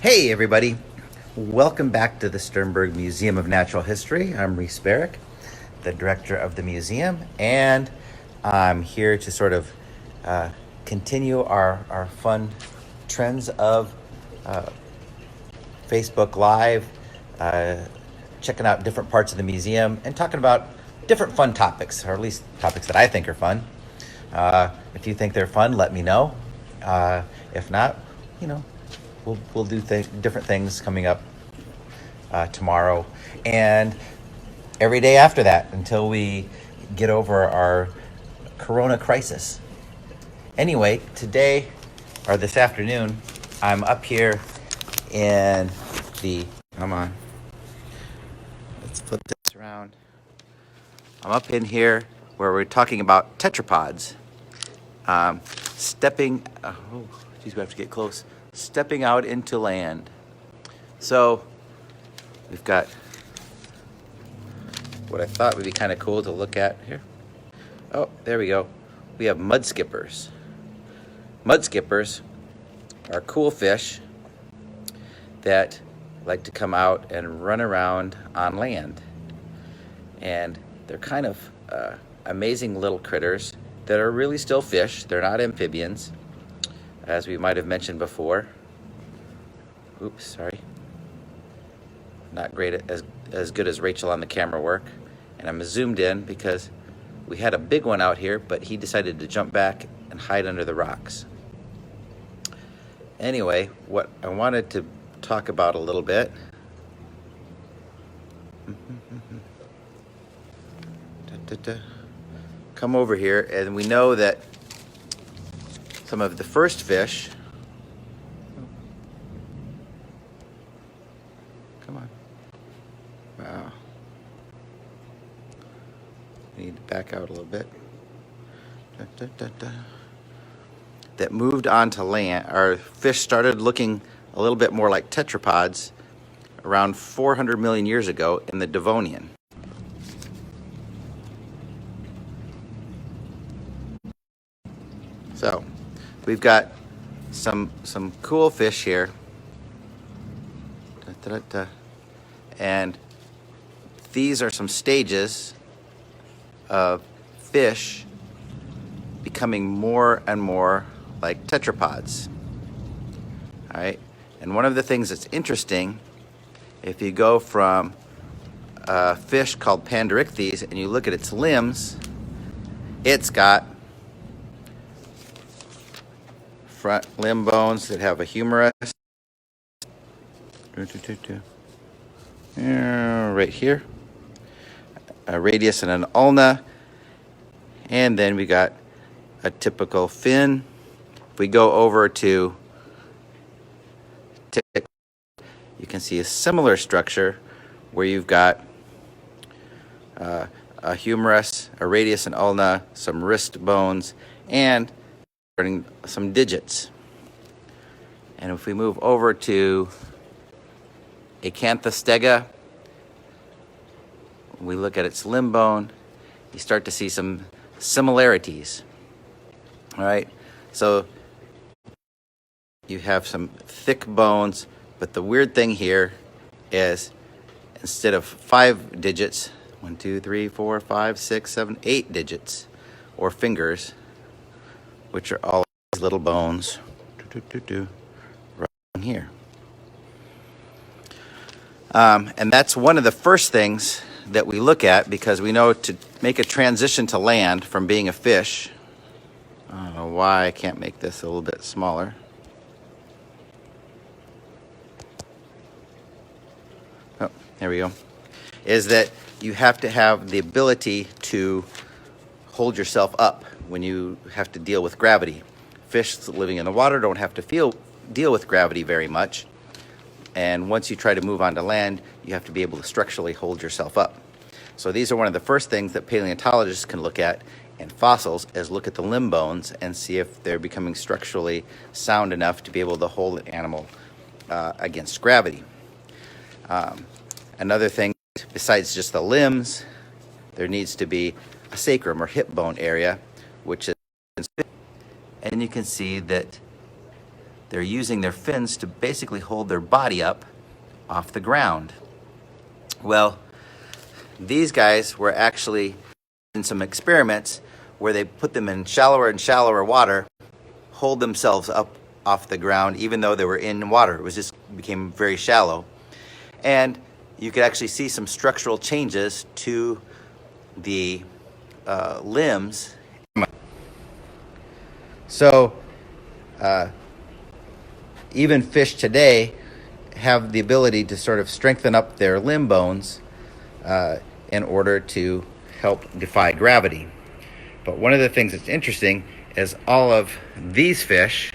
Hey everybody, welcome back to the Sternberg Museum of Natural History. I'm Reese Barrick, the director of the museum, and I'm here to sort of continue our fun trends of Facebook Live, uh, checking out different parts of the museum and talking about different fun topics, or at least topics that I think are fun. If you think they're fun, let me know. If not, you know, we'll do different things coming up tomorrow and every day after that until we get over our corona crisis. Anyway, today or this afternoon, I'm up here in the, come on, let's flip this around. I'm up in here where we're talking about tetrapods. Stepping, oh, geez, we have to get close. Stepping out into land. So we've got what I thought would be kind of cool to look at here. Oh, there we go. We have mud skippers. Mud skippers are cool fish that like to come out and run around on land. And they're kind of amazing little critters that are really still fish. They're not amphibians, as we might have mentioned before. Oops, sorry. Not great as good as Rachel on the camera work. And I'm zoomed in because we had a big one out here, but he decided to jump back and hide under the rocks. Anyway, what I wanted to talk about a little bit. Come over here, and we know that some of the first fish, come on, wow, I need to back out a little bit, that moved onto land, our fish started looking a little bit more like tetrapods around 400 million years ago in the Devonian. So we've got some cool fish here. And these are some stages of fish becoming more and more like tetrapods. All right. And one of the things that's interesting, if you go from a fish called Panderichthys and you look at its limbs, it's got front limb bones that have a humerus right here, a radius and an ulna, and then we got a typical fin. If we go over to you can see a similar structure where you've got a humerus, a radius and ulna, some wrist bones, and some digits. And if we move over to Acanthostega, we look at its limb bone, you start to see some similarities. All right, so you have some thick bones, but the weird thing here is instead of 5 digits, 1, 2, 3, 4, 5, 6, 7, 8 digits or fingers, which are all these little bones right here. And that's one of the first things that we look at, because we know to make a transition to land from being a fish, I don't know why I can't make this a little bit smaller. Oh, there we go. Is that you have to have the ability to hold yourself up when you have to deal with gravity. Fish living in the water don't have to deal with gravity very much. And once you try to move onto land, you have to be able to structurally hold yourself up. So these are one of the first things that paleontologists can look at in fossils, is look at the limb bones and see if they're becoming structurally sound enough to be able to hold an animal against gravity. Another thing, besides just the limbs, there needs to be a sacrum or hip bone area, which is, and you can see that they're using their fins to basically hold their body up off the ground. Well, these guys were actually in some experiments where they put them in shallower and shallower water, hold themselves up off the ground even though they were in water. It was just became very shallow. And you could actually see some structural changes to the limbs. So even fish today have the ability to sort of strengthen up their limb bones in order to help defy gravity. But one of the things that's interesting is all of these fish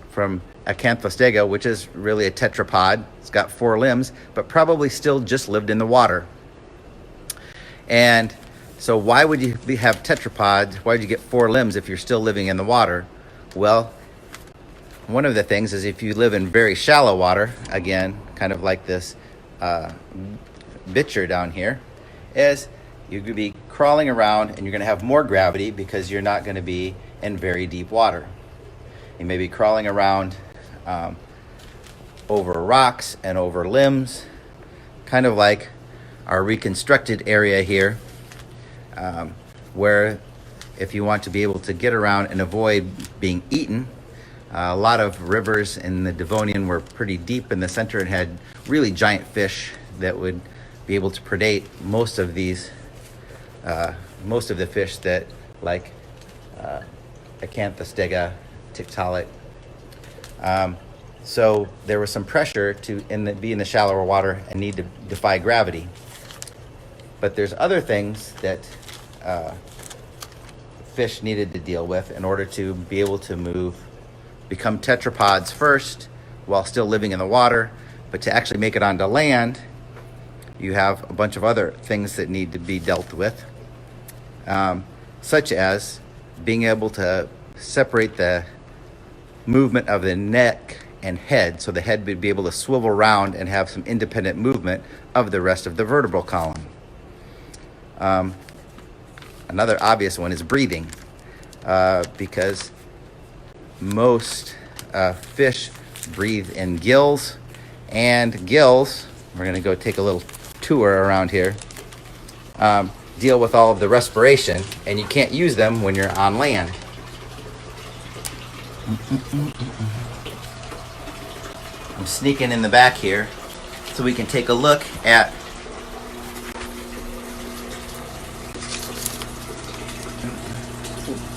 from Acanthostega, which is really a tetrapod, it's got 4 limbs, but probably still just lived in the water. And so why would you have tetrapods? Why would you get 4 limbs if you're still living in the water? Well, one of the things is if you live in very shallow water, again, kind of like this bichir down here, is you could be crawling around and you're going to have more gravity because you're not going to be in very deep water. You may be crawling around over rocks and over limbs, kind of like our reconstructed area here, where if you want to be able to get around and avoid being eaten, a lot of rivers in the Devonian were pretty deep in the center and had really giant fish that would be able to predate most of the fish that, like Acanthostega, Tiktaalik. So there was some pressure to be in the shallower water and need to defy gravity. But there's other things that fish needed to deal with in order to be able to become tetrapods first while still living in the water. But to actually make it onto land, you have a bunch of other things that need to be dealt with, such as being able to separate the movement of the neck and head, so the head would be able to swivel around and have some independent movement of the rest of the vertebral column. Another obvious one is breathing, because most fish breathe in gills, and gills, we're going to go take a little tour around here, deal with all of the respiration, and you can't use them when you're on land. I'm sneaking in the back here so we can take a look at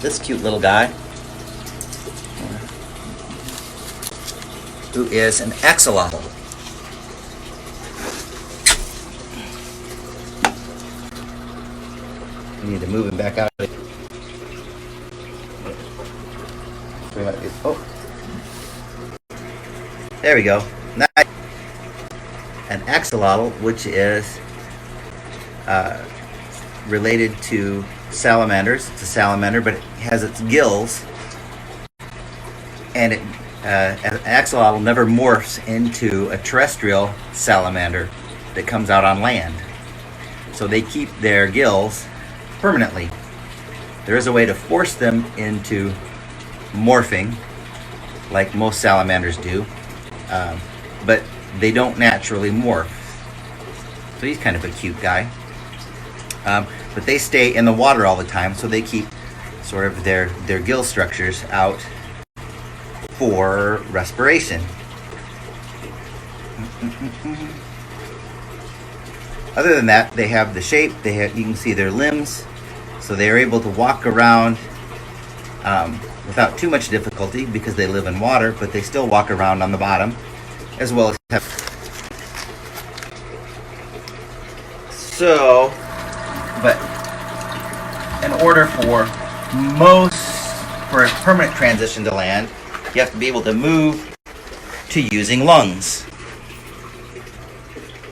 this cute little guy, who is an axolotl. We need to move him back out. Oh, there we go. An axolotl, which is related to salamanders. It's a salamander, but it has its gills, and an axolotl never morphs into a terrestrial salamander that comes out on land. So they keep their gills permanently. There is a way to force them into morphing, like most salamanders do, but they don't naturally morph. So he's kind of a cute guy. But they stay in the water all the time, so they keep sort of their gill structures out for respiration. Other than that, they have the shape. You can see their limbs, so they are able to walk around without too much difficulty because they live in water, but they still walk around on the bottom, as well as have. So, but in order for a permanent transition to land, you have to be able to move to using lungs.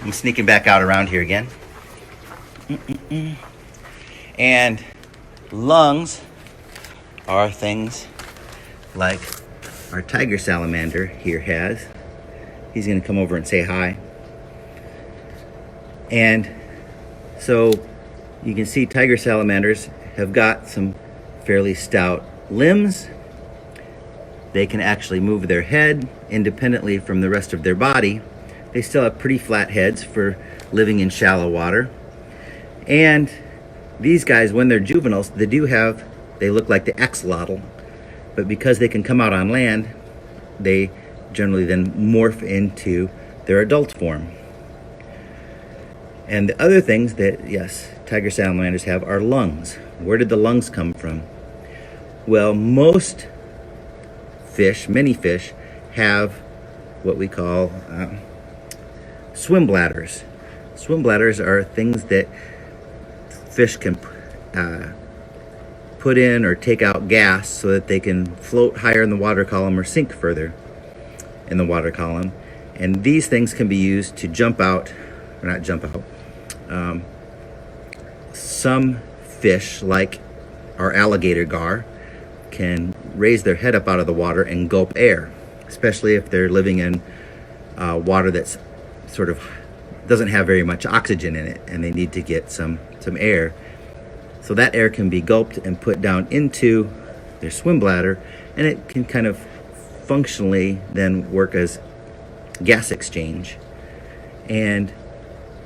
I'm sneaking back out around here again. And lungs are things like our tiger salamander here has. He's going to come over and say hi. And so you can see tiger salamanders have got some fairly stout limbs, they can actually move their head independently from the rest of their body. They still have pretty flat heads for living in shallow water. And these guys, when they're juveniles, they look like the axolotl, but because they can come out on land, they generally then morph into their adult form. And the other things that, yes, tiger salamanders have are lungs. Where did the lungs come from? Well, most fish, many fish, have what we call swim bladders. Swim bladders are things that fish can put in or take out gas so that they can float higher in the water column or sink further in the water column. And these things can be used to some fish, like our alligator gar, can raise their head up out of the water and gulp air, especially if they're living in water that's sort of doesn't have very much oxygen in it and they need to get some air. So that air can be gulped and put down into their swim bladder, and it can kind of functionally then work as gas exchange. And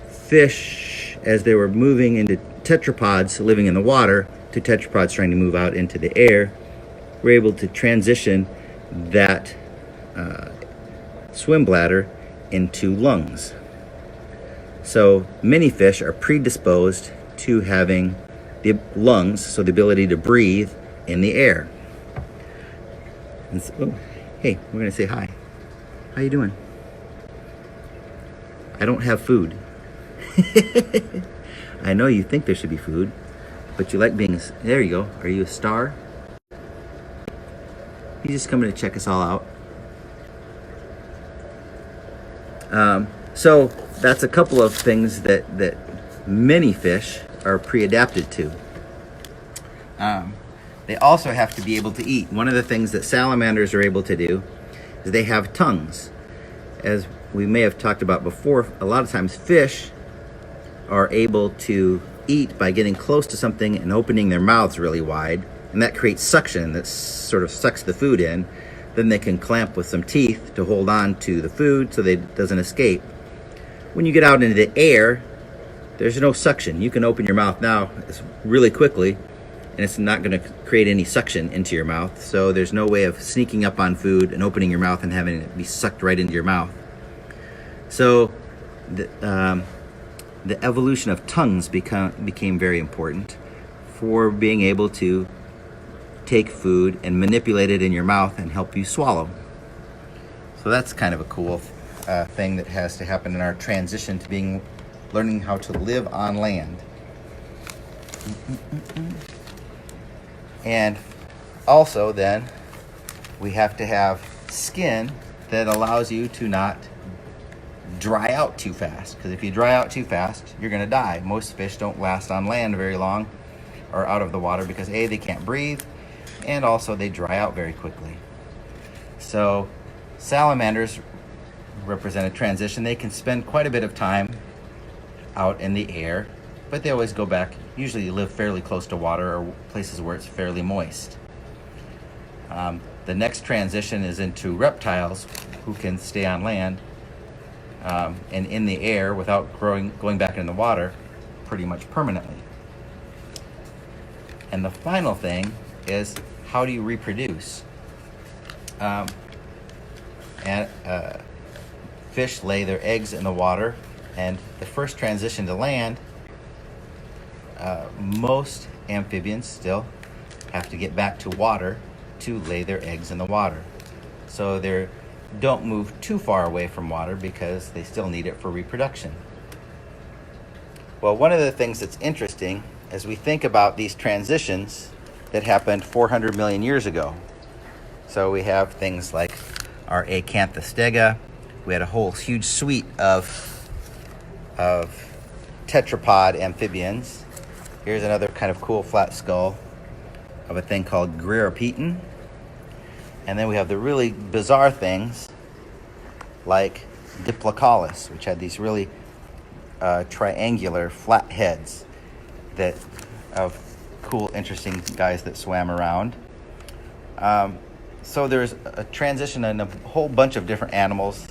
fish, as they were moving into tetrapods living in the water to tetrapods trying to move out into the air, were able to transition that swim bladder into lungs. So many fish are predisposed to having the lungs, so the ability to breathe in the air. And so, hey, we're gonna say hi. How you doing? I don't have food. I know you think there should be food, but you like being, there you go. Are you a star? He's just coming to check us all out. So that's a couple of things that many fish are pre-adapted to. They also have to be able to eat. One of the things that salamanders are able to do is they have tongues. As we may have talked about before, a lot of times fish are able to eat by getting close to something and opening their mouths really wide, and that creates suction that sort of sucks the food in. Then they can clamp with some teeth to hold on to the food so that it doesn't escape. When you get out into the air, there's no suction. You can open your mouth now really quickly, and it's not going to create any suction into your mouth. So there's no way of sneaking up on food and opening your mouth and having it be sucked right into your mouth. So the evolution of tongues became very important for being able to take food and manipulate it in your mouth and help you swallow. So that's kind of a cool thing that has to happen in our transition to learning how to live on land. And also then we have to have skin that allows you to not dry out too fast, because if you dry out too fast, you're going to die. Most fish don't last on land very long or out of the water because A, they can't breathe, and also they dry out very quickly. So salamanders represent a transition. They can spend quite a bit of time out in the air, but they always go back. Usually live fairly close to water or places where it's fairly moist. The next transition is into reptiles who can stay on land and in the air without going back in the water pretty much permanently. And the final thing is, how do you reproduce? Fish lay their eggs in the water, and the first transition to land, most amphibians still have to get back to water to lay their eggs in the water. So they don't move too far away from water because they still need it for reproduction. Well, one of the things that's interesting as we think about these transitions that happened 400 million years ago. So we have things like our acanthostega. We had a whole huge suite of tetrapod amphibians. Here's another kind of cool flat skull of a thing called Greeropeton. And then we have the really bizarre things like Diplocaulus, which had these really triangular flat heads of cool, interesting guys that swam around. So there's a transition in a whole bunch of different animals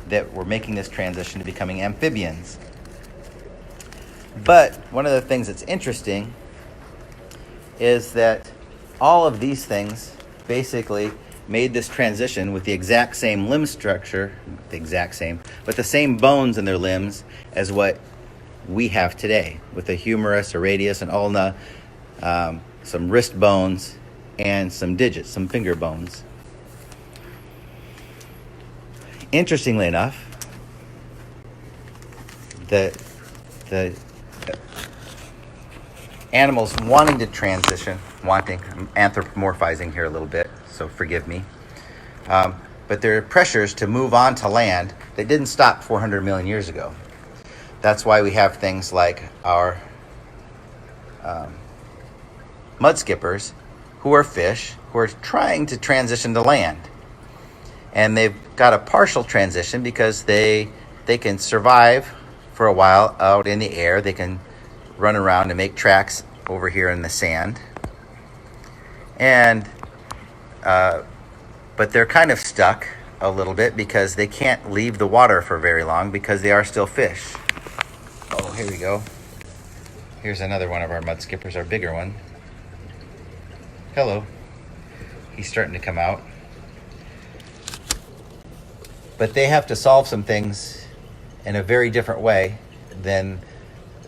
that were making this transition to becoming amphibians. But one of the things that's interesting is that all of these things basically made this transition with the exact same limb structure, but the same bones in their limbs as what we have today, with a humerus, a radius, an ulna, some wrist bones, and some digits, some finger bones. Interestingly enough, the animals wanting to transition, I'm anthropomorphizing here a little bit, so forgive me, but there are pressures to move on to land that didn't stop 400 million years ago. That's why we have things like our mud skippers, who are fish, who are trying to transition to land. And they've got a partial transition because they can survive for a while out in the air. They can run around and make tracks over here in the sand. And but they're kind of stuck a little bit because they can't leave the water for very long because they are still fish. Oh, here we go. Here's another one of our mud skippers, our bigger one. Hello. He's starting to come out. But they have to solve some things in a very different way than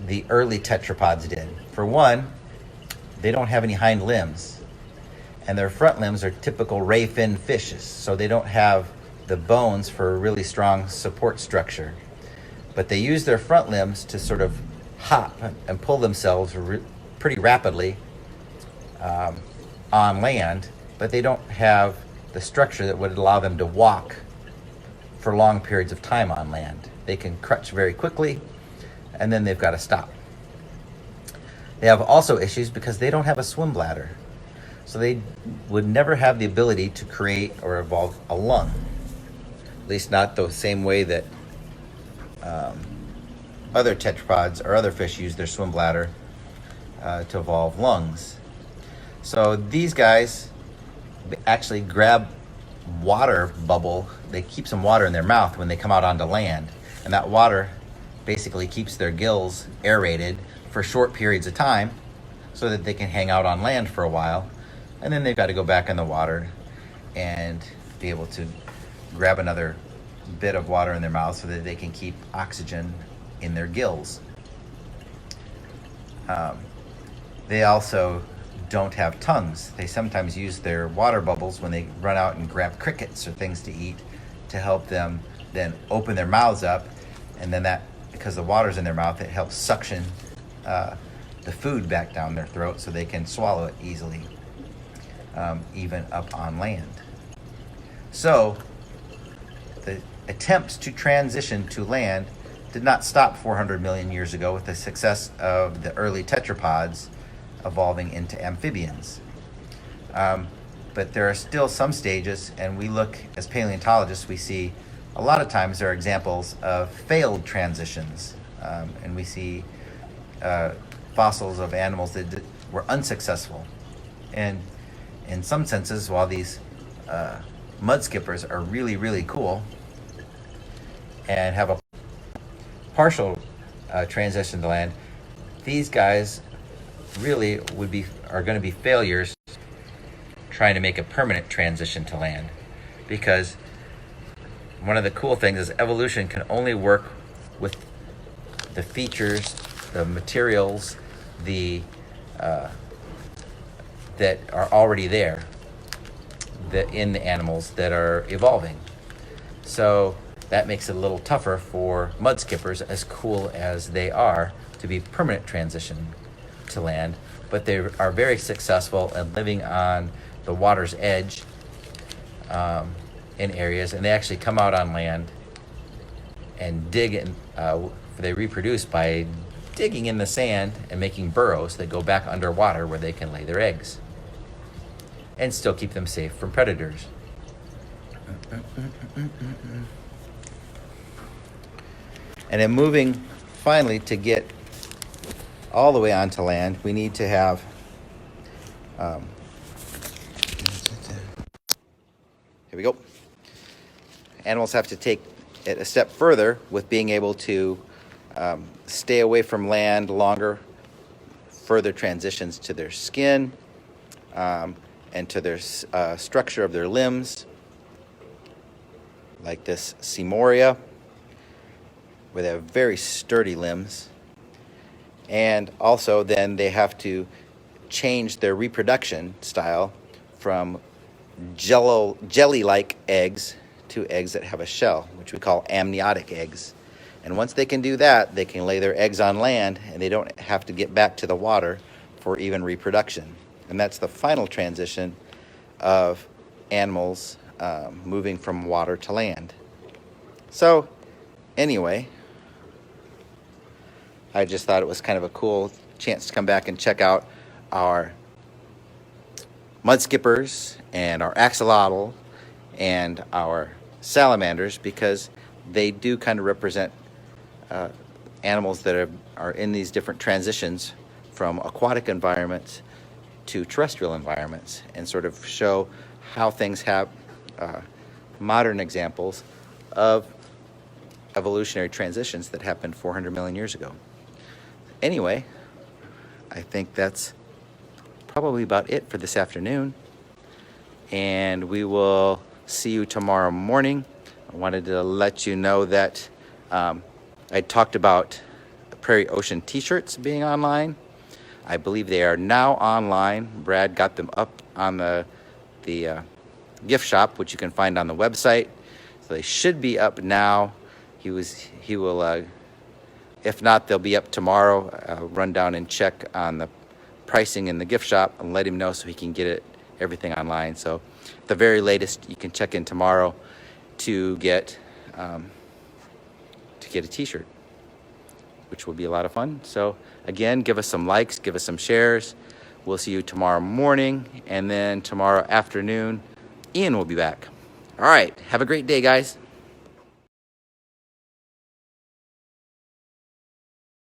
the early tetrapods did. For one, they don't have any hind limbs, and their front limbs are typical ray fin fishes, so they don't have the bones for a really strong support structure. But they use their front limbs to sort of hop and pull themselves pretty rapidly on land, but they don't have the structure that would allow them to walk for long periods of time on land. They can crutch very quickly, and then they've got to stop. They have also issues because they don't have a swim bladder. So they would never have the ability to create or evolve a lung. At least not the same way that other tetrapods or other fish use their swim bladder to evolve lungs. So these guys actually grab water bubble. They keep some water in their mouth when they come out onto land. And that water basically keeps their gills aerated for short periods of time so that they can hang out on land for a while. And then they've got to go back in the water and be able to grab another bit of water in their mouth so that they can keep oxygen in their gills. They also don't have tongues. They sometimes use their water bubbles when they run out and grab crickets or things to eat to help them then open their mouths up, and then that, because the water's in their mouth, it helps suction the food back down their throat so they can swallow it easily, even up on land. So the attempts to transition to land did not stop 400 million years ago with the success of the early tetrapods evolving into amphibians. But there are still some stages, and we look, as paleontologists, we see a lot of times there are examples of failed transitions, and we see fossils of animals that were unsuccessful. And in some senses, while these mud skippers are really, really cool and have a partial transition to land, these guys really are going to be failures trying to make a permanent transition to land, because one of the cool things is evolution can only work with the features, the materials, that are already there in the animals that are evolving. So that makes it a little tougher for mud skippers, as cool as they are, to be permanent transition to land, but they are very successful in living on the water's edge in areas, and they actually come out on land and dig in. They reproduce by digging in the sand and making burrows that go back underwater where they can lay their eggs and still keep them safe from predators. And then moving finally to get all the way onto land, we need to have Here we go. Animals have to take it a step further with being able to stay away from land longer, further transitions to their skin and to their structure of their limbs, like this Semoria, where they have very sturdy limbs. And also then they have to change their reproduction style from jelly-like eggs to eggs that have a shell, which we call amniotic eggs. And once they can do that, they can lay their eggs on land and they don't have to get back to the water for even reproduction. And that's the final transition of animals moving from water to land. So anyway, I just thought it was kind of a cool chance to come back and check out our mudskippers and our axolotl and our salamanders, because they do kind of represent animals that are in these different transitions from aquatic environments to terrestrial environments, and sort of show how things have modern examples of evolutionary transitions that happened 400 million years ago. Anyway, I think that's probably about it for this afternoon, and we will see you tomorrow morning. I wanted to let you know that I talked about Prairie Ocean t-shirts being online. I believe they are now online. Brad got them up on the gift shop, which you can find on the website. So they should be up now. He will, if not, they'll be up tomorrow. Run down and check on the pricing in the gift shop and let him know so he can get everything online. So at the very latest, you can check in tomorrow to get a t-shirt, which will be a lot of fun. So again, give us some likes, give us some shares. We'll see you tomorrow morning, and then tomorrow afternoon, Ian will be back. All right, have a great day, guys.